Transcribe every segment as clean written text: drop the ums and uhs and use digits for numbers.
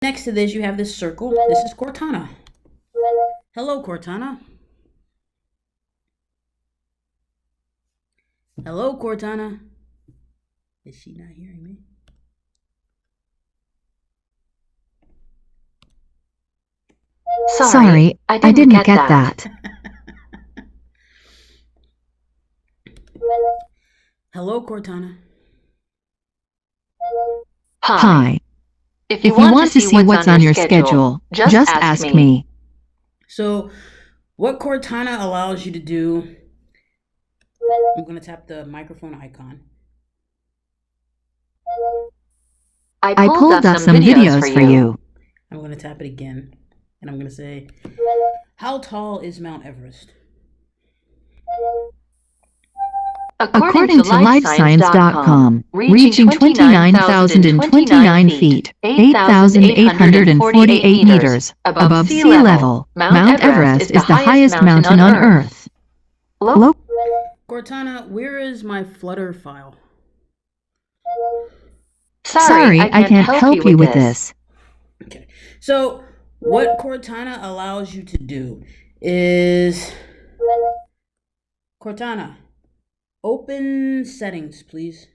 Next to this, you have this circle. This is Cortana. Hello, Cortana. Hello, Cortana. Is she not hearing me? Sorry, I didn't get that. Hello, Cortana. Hi. If you want to see what's on your schedule, just ask me. So, what Cortana allows you to do, I'm going to tap the microphone icon. I pulled up some videos for you. I'm going to tap it again, and I'm going to say, how tall is Mount Everest? According to LifeScience.com, reaching 29,029 feet, 8,848 meters above sea level, Mount Everest is the highest mountain on Earth. Cortana, where is my Flutter file? Sorry, I can't help you with this. Okay, so what Cortana allows you to do is, Cortana, open settings, please.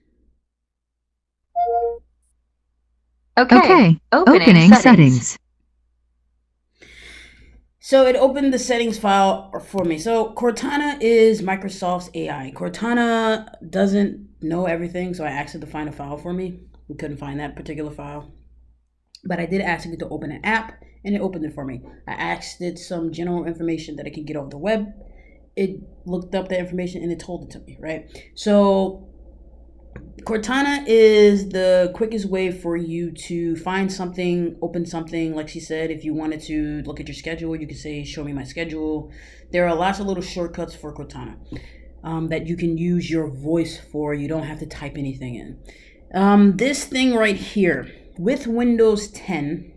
Okay, opening settings. So it opened the settings file for me. So Cortana is Microsoft's AI. Cortana doesn't know everything, so I asked it to find a file for me. We couldn't find that particular file. But I did ask it to open an app, and it opened it for me. I asked it some general information that it could get off the web. It looked up the information, and it told it to me, right? So Cortana is the quickest way for you to find something, open something. Like she said, if you wanted to look at your schedule, you could say, show me my schedule. There are lots of little shortcuts for Cortana that you can use your voice for. You don't have to type anything in. This thing right here, with Windows 10,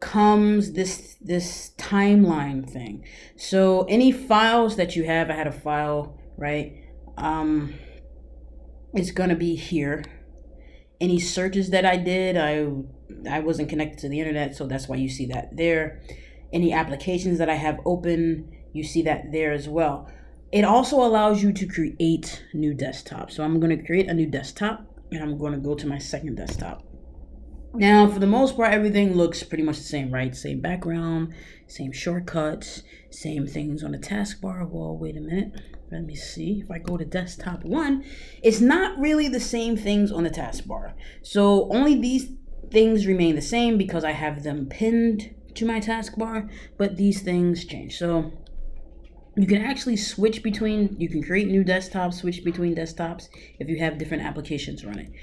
comes this timeline thing. So any files that you have, I had a file, right? It's gonna be here. Any searches that I did, I wasn't connected to the internet, so that's why you see that there. Any applications that I have open, you see that there as well. It also allows you to create new desktops. So I'm going to create a new desktop, and I'm going to go to my second desktop. Now, for the most part, everything looks pretty much the same, right? Same background, same shortcuts, same things on the taskbar. Well, wait a minute. Let me see. If I go to desktop 1, it's not really the same things on the taskbar. So only these things remain the same because I have them pinned to my taskbar, but these things change. So you can actually switch between, you can create new desktops, switch between desktops if you have different applications running.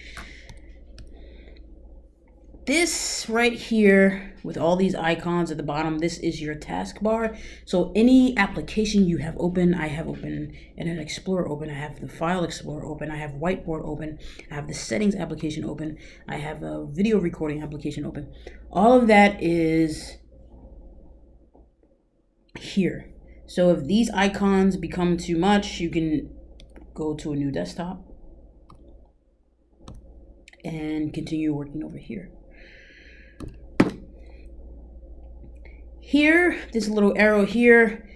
This right here with all these icons at the bottom, this is your taskbar. So any application you have open, I have open Internet Explorer open, I have the File Explorer open, I have Whiteboard open, I have the Settings application open, I have a video recording application open. All of that is here. So if these icons become too much, you can go to a new desktop and continue working over here. Here, this little arrow here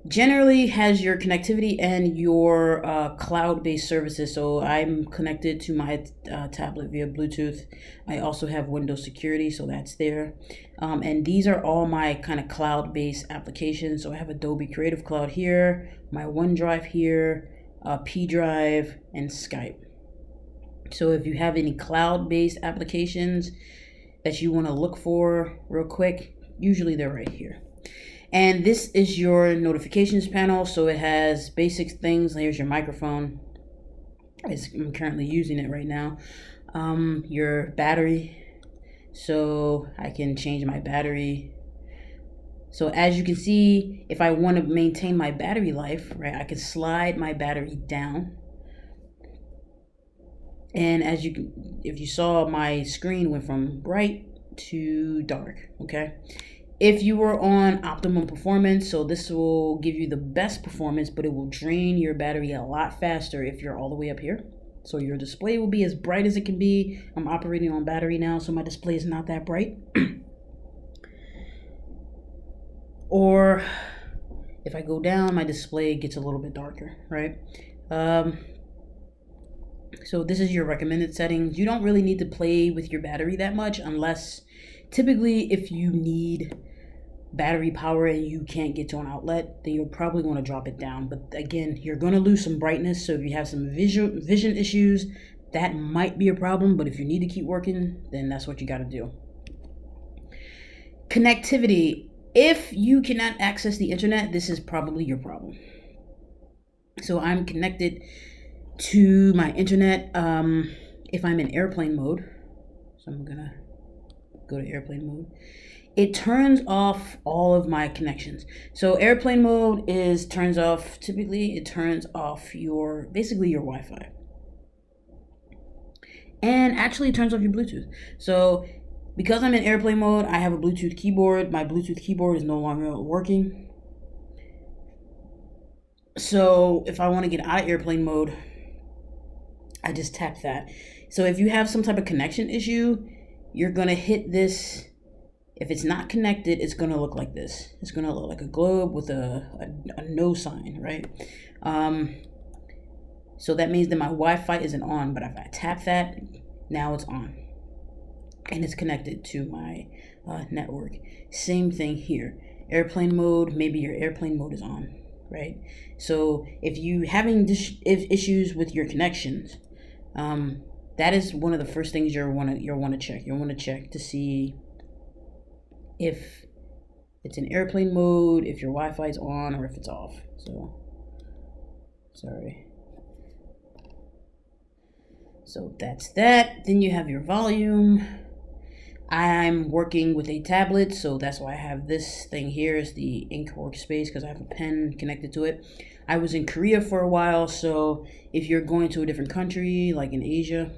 generally has your connectivity and your cloud-based services. So I'm connected to my tablet via Bluetooth. I also have Windows security, so that's there. And these are all my kind of cloud-based applications. So I have Adobe Creative Cloud here, my OneDrive here, P Drive, and Skype. So if you have any cloud-based applications that you want to look for real quick, usually they're right here. And this is your notifications panel. So it has basic things. Here's your microphone. I'm currently using it right now. Your battery. So I can change my battery. So as you can see, if I want to maintain my battery life, right, I can slide my battery down. And as you can, if you saw, my screen went from bright to dark, okay? If you were on optimum performance, so this will give you the best performance, but it will drain your battery a lot faster if you're all the way up here. So your display will be as bright as it can be. I'm operating on battery now, so my display is not that bright. Or if I go down, my display gets a little bit darker, right? So this is your recommended settings. You don't really need to play with your battery that much unless typically if you need battery power and you can't get to an outlet, then you'll probably want to drop it down. But again, you're going to lose some brightness. So if you have some vision issues, that might be a problem. But if you need to keep working, then that's what you got to do. Connectivity. If you cannot access the internet, this is probably your problem. So I'm connected to my internet if I'm in airplane mode. So I'm gonna go to airplane mode. It turns off all of my connections. So airplane mode turns off your Wi-Fi. And actually it turns off your Bluetooth. So because I'm in airplane mode, I have a Bluetooth keyboard. My Bluetooth keyboard is no longer working. So if I want to get out of airplane mode, I just tap that. So if you have some type of connection issue, you're going to hit this. If it's not connected, it's going to look like this. It's going to look like a globe with a no sign, right? So that means that my Wi-Fi isn't on, but if I tap that, now it's on. And it's connected to my network. Same thing here. Airplane mode, maybe your airplane mode is on, right? So if you having issues with your connections, that is one of the first things you'll want to check. You'll want to check to see if it's in airplane mode, if your Wi-Fi is on, or if it's off. So, sorry. So that's that. Then you have your volume. I'm working with a tablet, so that's why I have this thing here is the ink workspace because I have a pen connected to it. I was in Korea for a while, so if you're going to a different country, like in Asia,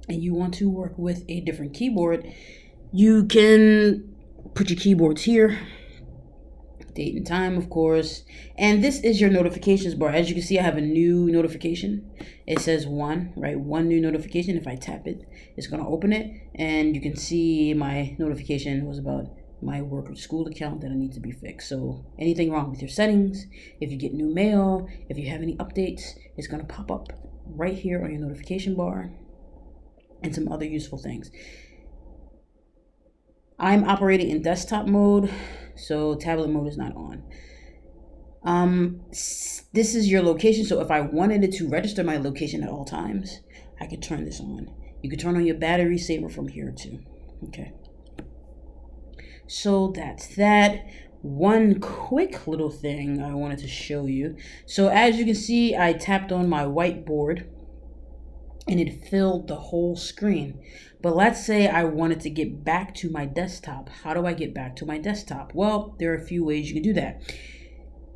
and you want to work with a different keyboard, you can put your keyboards here, date and time, of course, and this is your notifications bar. As you can see, I have a new notification. It says one new notification. If I tap it, it's going to open it, and you can see my notification was about my work or school account that I need to be fixed. So anything wrong with your settings, if you get new mail, if you have any updates, it's going to pop up right here on your notification bar, and some other useful things. I'm operating in desktop mode, so tablet mode is not on. This is your location, so if I wanted it to register my location at all times, I could turn this on. You could turn on your battery saver from here too. Okay. So that's that. One quick little thing I wanted to show you. So as you can see, I tapped on my whiteboard and it filled the whole screen. But let's say I wanted to get back to my desktop. How do I get back to my desktop? Well, there are a few ways you can do that.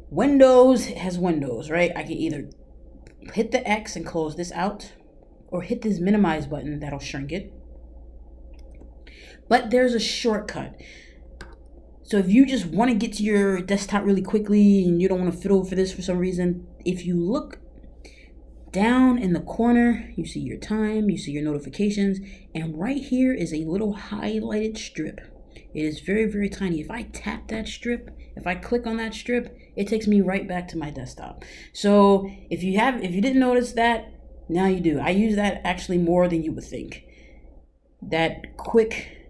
Windows has windows, right? I can either hit the X and close this out, or hit this minimize button, that'll shrink it. But there's a shortcut. So if you just want to get to your desktop really quickly and you don't want to fiddle for this for some reason, if you look down in the corner, you see your time, you see your notifications, and right here is a little highlighted strip. It is very, very tiny. If I tap that strip, if I click on that strip, it takes me right back to my desktop. So if you didn't notice that, now you do. I use that actually more than you would think. That quick,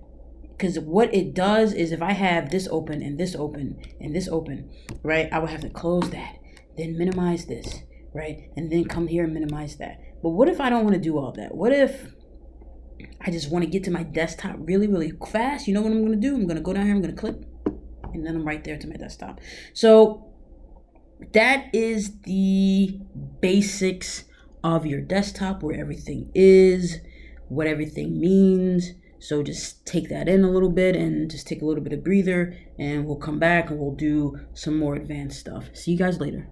because what it does is if I have this open and this open and this open, right, I would have to close that, then minimize this, right, and then come here and minimize that. But what if I don't want to do all that? What if I just want to get to my desktop really, really fast? You know what I'm going to do? I'm going to go down here, I'm going to click, and then I'm right there to my desktop. So that is the basics of your desktop, where everything is, what everything means. So just take that in a little bit and just take a little bit of breather, and we'll come back and we'll do some more advanced stuff. See you guys later.